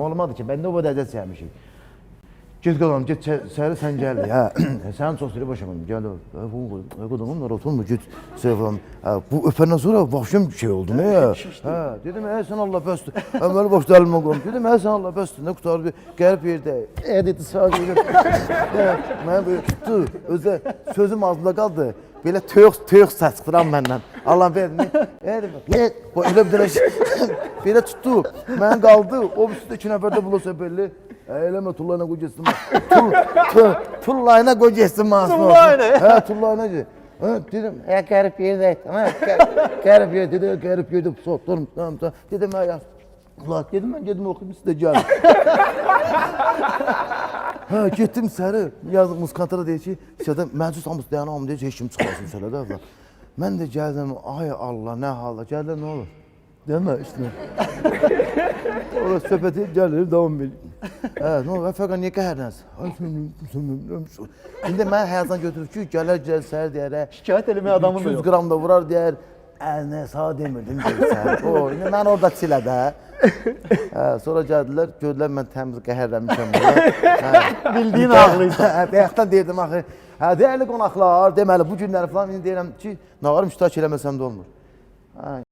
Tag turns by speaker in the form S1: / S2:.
S1: Olmadı ki, ben de o dərəcə sevmişim. Git qalalım, git səhərə sən gəl. Hə, sən çox sürü başa qoyum. Gəl, qudumum, oturma, git sevəm. Bu öpəndən sonra başım şey oldu, nə ya? Hə, dedim, sən Allah bəsdir. Əməli başda əlimə qoyum. Dedim, sən Allah bəsdir, nə qutarı bir qərib yerdə. Dedi, sağ deyiləm. Mənə böyle tutdu, özü sözüm ağzımda qaldı. Belə töyük səs çıxdıran məndən. Allah verdi. Elə bir dənə belə tutdu. Mən qaldı. O üstündə 2 nəfər də bulursa belli. Eləmə tullayına qoy geçsin. Tullayına qoy geçsin masın.
S2: Tullayına?
S1: Hə, tullayına qoy. Dedim, qərib yerdə. Qərib yerdə, dedi, qərib yerdə. Soğutdurum. Dedim, Allah, dedim, mən gedim oxuyum, siz də gəlin. Hə, getdim səhəri, yazdım, muskantara deyir ki, şeydə, məclis hamısı dayanamam deyir ki, heç kim çıxarsın söylədə. Mən də gəldim, ay Allah, nə halda, gəldə nə olur? Demə, işte. Orası söhbəti gəlir, davam edir. Hə, nə olur, fəqət niyə qəhərləniz? İndi mən həyatdan götürüb ki, gələr səhər deyərə,
S2: Şikayət eləməyə adamın da
S1: 200
S2: yox.
S1: qram da vurar deyər, əlinə sağ demirdim deyirsən. İndi mən orada çilədə. Sonra gəldilər, gördülər mən təmiz qəhərləmişəm burada.
S2: Bildiyin ağlıydı.
S1: Bayaqdan deyirdim axı, dəyərli qonaqlar, deməli bu günləri falan indi deyirəm ki, nağarım iştirak eləməsəm də olmur.